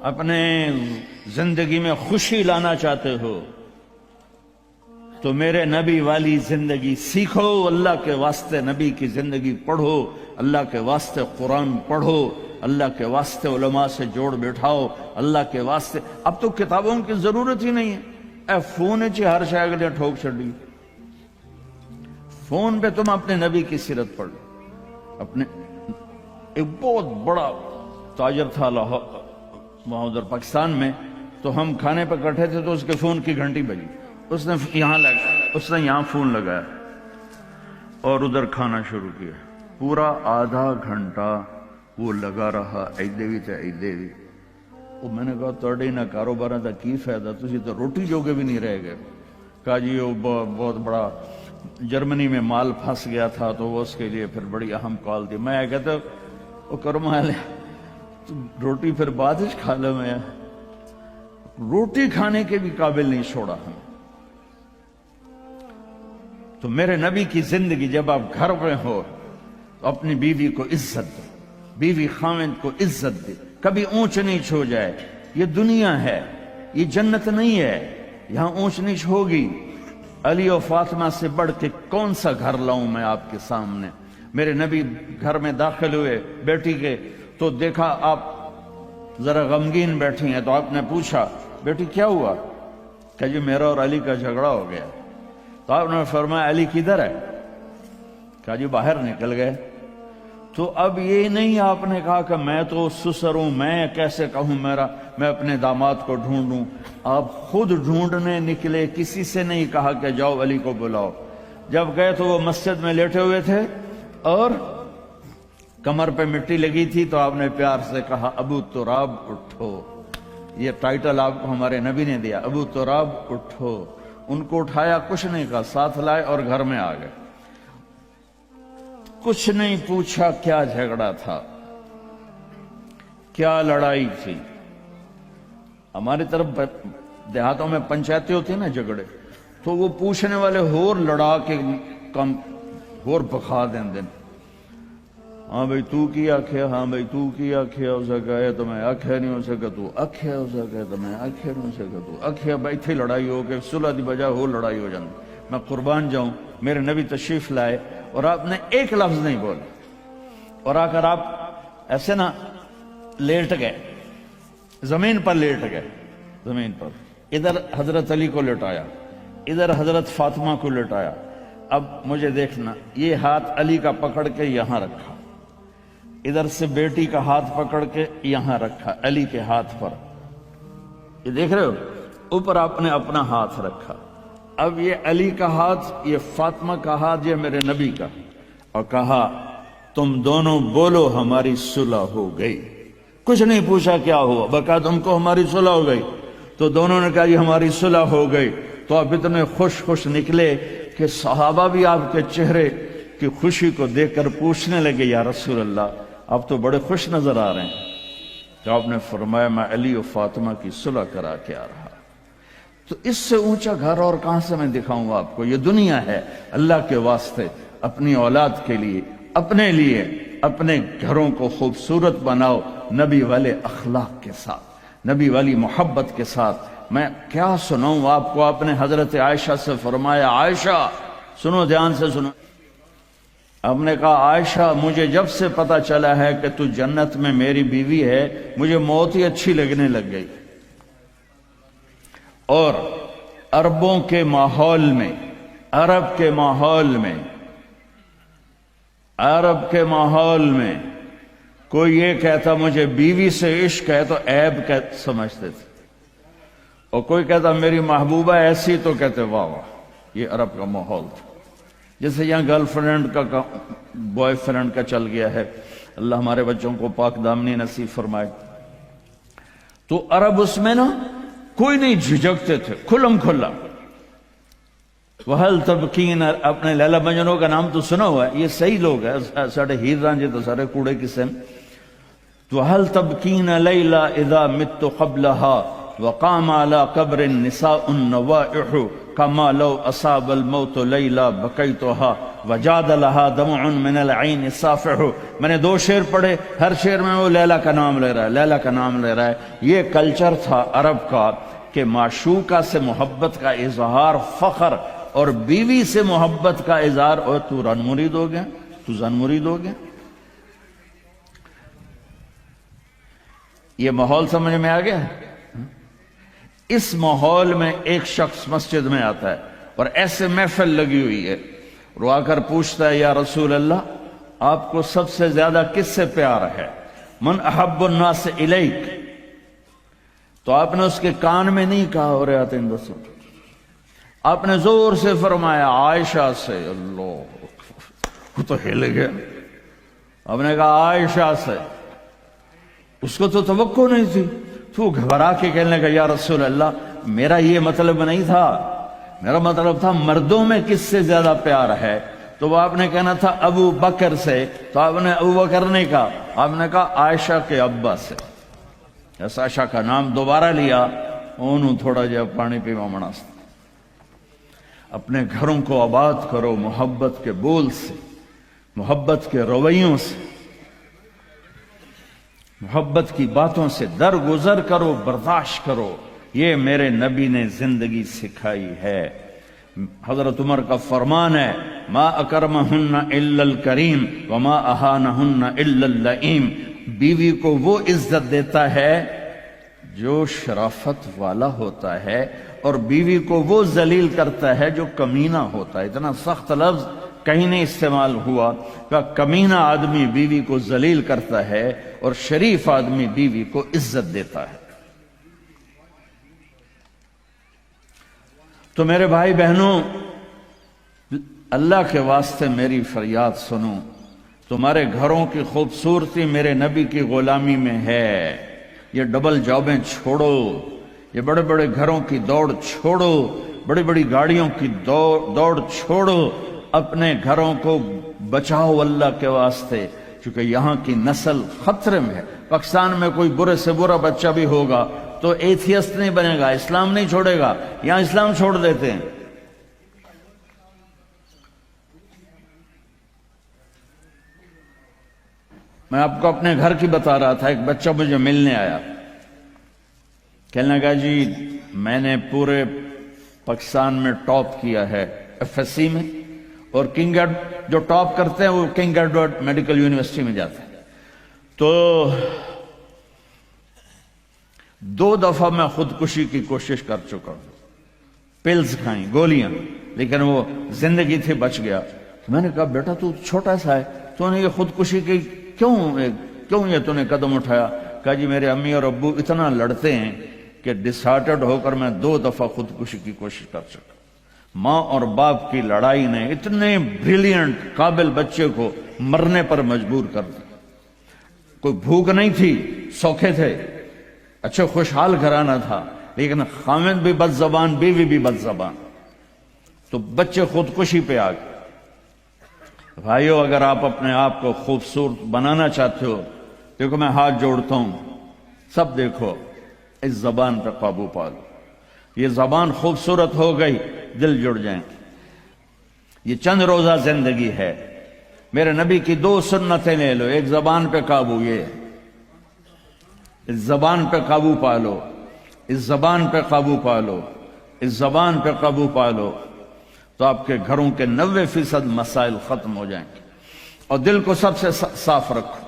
اپنے زندگی میں خوشی لانا چاہتے ہو تو میرے نبی والی زندگی سیکھو، اللہ کے واسطے نبی کی زندگی پڑھو، اللہ کے واسطے قرآن پڑھو، اللہ کے واسطے علماء سے جوڑ بیٹھاؤ، اللہ کے واسطے۔ اب تو کتابوں کی ضرورت ہی نہیں ہے، اے فون چی ہر شے کے لیے ٹھوک چھڑی، فون پہ تم اپنے نبی کی سیرت پڑھ لو۔ اپنے ایک بہت بڑا تاجر تھا لاہور وہاں ادھر پاکستان میں، تو ہم کھانے پہ کٹھے تھے تو اس کے فون کی گھنٹی بجی، اس نے یہاں فون لگایا اور ادھر کھانا شروع کیا۔ پورا آدھا گھنٹہ وہ لگا رہا، ایدے بھی تے ایدے بھی۔ میں نے کہا توڑے نہ کاروبار دا کی فائدہ، تسی تو روٹی جوگے بھی نہیں رہ گئے۔ کہا جی وہ بہت بڑا جرمنی میں مال پھنس گیا تھا تو وہ اس کے لیے پھر بڑی اہم کال تھی۔ میں کہتا وہ کرما لے روٹی پھر بعد ہی کھا لے، میں روٹی کھانے کے بھی قابل نہیں چھوڑا ہم۔ تو میرے نبی کی زندگی جب آپ گھر میں ہو تو اپنی بیوی کو عزت دو، بیوی خاوند کو عزت دے، کبھی اونچ نیچ ہو جائے۔ یہ دنیا ہے، یہ جنت نہیں ہے، یہاں اونچ نیچ ہوگی۔ علی و فاطمہ سے بڑھ کے کون سا گھر لاؤں میں آپ کے سامنے؟ میرے نبی گھر میں داخل ہوئے بیٹی کے تو دیکھا آپ ذرا غمگین بیٹھی ہیں، تو آپ نے پوچھا بیٹی کیا ہوا؟ کہ جی میرا اور علی کا جھگڑا ہو گیا۔ تو آپ نے فرمایا علی کدھر ہے؟ کہا جی باہر نکل گئے۔ تو اب یہ نہیں آپ نے کہا کہ میں تو سسر ہوں، میں کیسے کہوں میں اپنے داماد کو ڈھونڈوں۔ آپ خود ڈھونڈنے نکلے، کسی سے نہیں کہا کہ جاؤ علی کو بلاؤ۔ جب گئے تو وہ مسجد میں لیٹے ہوئے تھے اور کمر پہ مٹی لگی تھی، تو آپ نے پیار سے کہا ابو تراب اٹھو۔ یہ ٹائٹل آپ کو ہمارے نبی نے دیا، ابو تراب اٹھو۔ ان کو اٹھایا، کچھ نہیں کہا، ساتھ لائے اور گھر میں آ گئے۔ کچھ نہیں پوچھا کیا جھگڑا تھا، کیا لڑائی تھی۔ ہماری طرف دیہاتوں میں پنچایتیں ہوتی ہیں نا جھگڑے، تو وہ پوچھنے والے ہور لڑا کے کم ہور بخا دیں۔ ہاں بھئی تو کی آکھیا، ہاں بھئی تو کی آکھیا، ہو سکا ہے تو میں آکھیا نہیں ہو سکا، تو آکھیا ہو سکا ہے تو میں آکھیا نہیں ہو سکا، تو آکھیا بھائی تھی لڑائی ہو کے صلح دی بجائے ہو لڑائی ہو جاندی۔ میں قربان جاؤں، میرے نبی تشریف لائے اور آپ نے ایک لفظ نہیں بولا، اور آ کر آپ ایسے نا لیٹ گئے، زمین پر لیٹ گئے، زمین پر۔ ادھر حضرت علی کو لٹایا، ادھر حضرت فاطمہ کو لٹایا۔ اب مجھے دیکھنا، یہ ہاتھ علی کا پکڑ کے یہاں رکھا، ادھر سے بیٹی کا ہاتھ پکڑ کے یہاں رکھا علی کے ہاتھ پر، یہ دیکھ رہے ہو، اوپر آپ نے اپنا ہاتھ رکھا۔ اب یہ علی کا ہاتھ، یہ فاطمہ کا ہاتھ، یہ میرے نبی کا، اور کہا تم دونوں بولو ہماری صلح ہو گئی۔ کچھ نہیں پوچھا کیا ہوا، بکا تم کو ہماری صلح ہو گئی۔ تو دونوں نے کہا یہ ہماری صلح ہو گئی۔ تو آپ اتنے خوش نکلے کہ صحابہ بھی آپ کے چہرے کی خوشی کو دیکھ کر پوچھنے لگے یا رسول اللہ آپ تو بڑے خوش نظر آ رہے ہیں۔ تو آپ نے فرمایا میں علی و فاطمہ کی صلح کرا کے آ رہا۔ تو اس سے اونچا گھر اور کہاں سے میں دکھاؤں آپ کو؟ یہ دنیا ہے، اللہ کے واسطے اپنی اولاد کے لیے، اپنے لیے، اپنے گھروں کو خوبصورت بناؤ نبی والے اخلاق کے ساتھ، نبی والی محبت کے ساتھ۔ میں کیا سناؤں آپ کو؟ آپ نے حضرت عائشہ سے فرمایا عائشہ سنو، دھیان سے سنو۔ آپ نے کہا عائشہ مجھے جب سے پتا چلا ہے کہ تو جنت میں میری بیوی ہے، مجھے موت ہی اچھی لگنے لگ گئی۔ اور عربوں کے ماحول میں، عرب کے ماحول میں کوئی یہ کہتا مجھے بیوی سے عشق ہے تو عیب سمجھتے تھے، اور کوئی کہتا میری محبوبہ ایسی تو کہتے واہ واہ۔ یہ عرب کا ماحول تھا۔ جیسے یہاں گرل فرینڈ کا بوائے فرینڈ کا چل گیا ہے، اللہ ہمارے بچوں کو پاک دامنی نصیب فرمائے۔ تو عرب اس میں نا کوئی نہیں جھجکتے تھے، کھلم کھلا۔ وَهَلْ تَبْكِينَ، اپنے لیلا مجنوں کا نام تو سنا ہوا ہے، یہ صحیح لوگ ہیں، ساڑھے ہیر رانجے تو سارے کوڑے قسم۔ وَهَلْ تَبْكِينَ لَيْلَا اِذَا مِتُّ قَبْلَهَا وَقَامَ عَلَى قَبْرِ النِّسَاءُ النَّوَائِحُ کما لو اصاب الموت لیلا بکیتھا وجاد لہا دمع من العین صافح. میں نے 2 شعر پڑھے، ہر شعر میں وہ لیلا کا نام لے رہا ہے، لیلا کا نام لے رہا ہے. یہ کلچر تھا عرب کا کہ معشوقہ سے محبت کا اظہار فخر، اور بیوی سے محبت کا اظہار اور تو رن مرید ہو گیا، تو زن مرید ہو گیا. یہ ماحول سمجھ میں آ گیا. اس ماحول میں ایک شخص مسجد میں آتا ہے اور ایسے محفل لگی ہوئی ہے، اور آ کر پوچھتا ہے یا رسول اللہ آپ کو سب سے زیادہ کس سے پیار ہے؟ من احب الناس الیک. تو آپ نے اس کے کان میں نہیں کہا اور آتے ہیں دوستوں، آپ نے زور سے فرمایا عائشہ سے. اللہ، وہ تو ہل گیا. آپ نے کہا عائشہ سے. اس کو تو توقع نہیں تھی، تو گھبرا کے کہنے لگا یا رسول اللہ میرا یہ مطلب نہیں تھا، میرا مطلب تھا مردوں میں کس سے زیادہ پیار ہے. تو وہ آپ نے کہنا تھا ابو بکر سے، تو آپ نے ابو بکر نہیں کہا، آپ نے کہا عائشہ کے ابا سے. عائشہ کا نام دوبارہ لیا، انہوں تھوڑا جا پانی پیوا مناسب. اپنے گھروں کو آباد کرو محبت کے بول سے، محبت کے رویوں سے، محبت کی باتوں سے درگزر کرو، برداشت کرو. یہ میرے نبی نے زندگی سکھائی ہے. حضرت عمر کا فرمان ہے ما اکرمہن الا الکریم وما اہانہن الا اللئیم. بیوی کو وہ عزت دیتا ہے جو شرافت والا ہوتا ہے، اور بیوی کو وہ ذلیل کرتا ہے جو کمینہ ہوتا ہے. اتنا سخت لفظ کہیں نہیں استعمال ہوا کہ کمینہ آدمی بیوی کو ذلیل کرتا ہے اور شریف آدمی بیوی کو عزت دیتا ہے. تو میرے بھائی بہنوں، اللہ کے واسطے میری فریاد سنو. تمہارے گھروں کی خوبصورتی میرے نبی کی غلامی میں ہے. یہ ڈبل جابیں چھوڑو، یہ بڑے بڑے گھروں کی دوڑ چھوڑو، بڑی بڑی گاڑیوں کی دوڑ چھوڑو. اپنے گھروں کو بچاؤ اللہ کے واسطے، چونکہ یہاں کی نسل خطرے میں ہے. پاکستان میں کوئی برے سے برا بچہ بھی ہوگا تو ایتھیسٹ نہیں بنے گا، اسلام نہیں چھوڑے گا. یہاں اسلام چھوڑ دیتے ہیں. میں آپ کو اپنے گھر کی بتا رہا تھا. ایک بچہ مجھے ملنے آیا، کہنے لگا جی میں نے پورے پاکستان میں ٹاپ کیا ہے ایف ایس سی میں، اور کنگ جو ٹاپ کرتے ہیں وہ کنگ ایڈورڈ میڈیکل یونیورسٹی میں جاتے ہیں. تو 2 دفعہ میں خودکشی کی کوشش کر چکا ہوں، پلز کھائیں، گولیاں، لیکن وہ زندگی تھی بچ گیا. تو میں نے کہا بیٹا تو چھوٹا سا ہے، تو نے یہ خودکشی کی کیوں یہ تو نے قدم اٹھایا؟ کہا جی میرے امی اور ابو اتنا لڑتے ہیں کہ ڈسہارٹڈ ہو کر میں 2 دفعہ خودکشی کی کوشش کر چکا. ماں اور باپ کی لڑائی نے اتنے بریلینٹ قابل بچے کو مرنے پر مجبور کر دیا. کوئی بھوک نہیں تھی، سوکھے تھے، اچھے خوشحال گھرانہ تھا، لیکن خامد بھی بد زبان، بیوی بھی بد زبان، تو بچے خودکشی پہ آ گئے. بھائیو اگر آپ اپنے آپ کو خوبصورت بنانا چاہتے ہو، دیکھو میں ہاتھ جوڑتا ہوں، سب دیکھو، اس زبان پہ قابو پالو. یہ زبان خوبصورت ہو گئی، دل جڑ جائیں. یہ چند روزہ زندگی ہے. میرے نبی کی 2 سنتیں لے لو. ایک زبان پہ قابو، یہ اس زبان پہ قابو پالو، اس زبان پہ قابو پالو، اس زبان پہ قابو پالو، تو آپ کے گھروں کے 90% مسائل ختم ہو جائیں گے. اور دل کو سب سے صاف رکھو،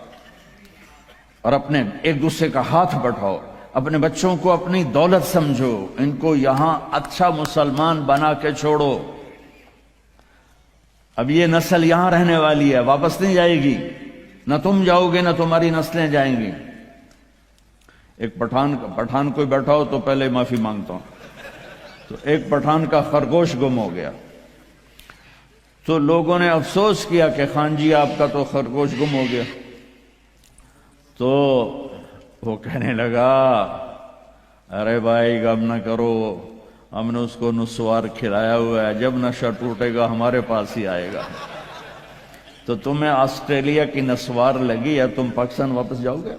اور اپنے ایک دوسرے کا ہاتھ بٹھاؤ. اپنے بچوں کو اپنی دولت سمجھو، ان کو یہاں اچھا مسلمان بنا کے چھوڑو. اب یہ نسل یہاں رہنے والی ہے، واپس نہیں جائے گی. نہ تم جاؤ گے نہ تمہاری نسلیں جائیں گی. ایک پٹھان کوئی بیٹھا ہو تو پہلے معافی مانگتا ہوں. تو ایک پٹھان کا خرگوش گم ہو گیا، تو لوگوں نے افسوس کیا کہ خان جی آپ کا تو خرگوش گم ہو گیا. تو وہ کہنے لگا ارے بھائی غم نہ کرو، ہم نے اس کو نسوار کھلایا ہوا ہے، جب نشہ ٹوٹے گا ہمارے پاس ہی آئے گا. تو تمہیں آسٹریلیا کی نسوار لگی یا تم پاکستان واپس جاؤ گے؟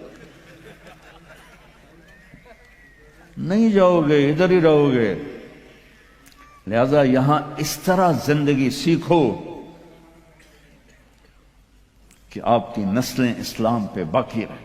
نہیں جاؤ گے، ادھر ہی رہو گے. لہذا یہاں اس طرح زندگی سیکھو کہ آپ کی نسلیں اسلام پہ باقی رہیں۔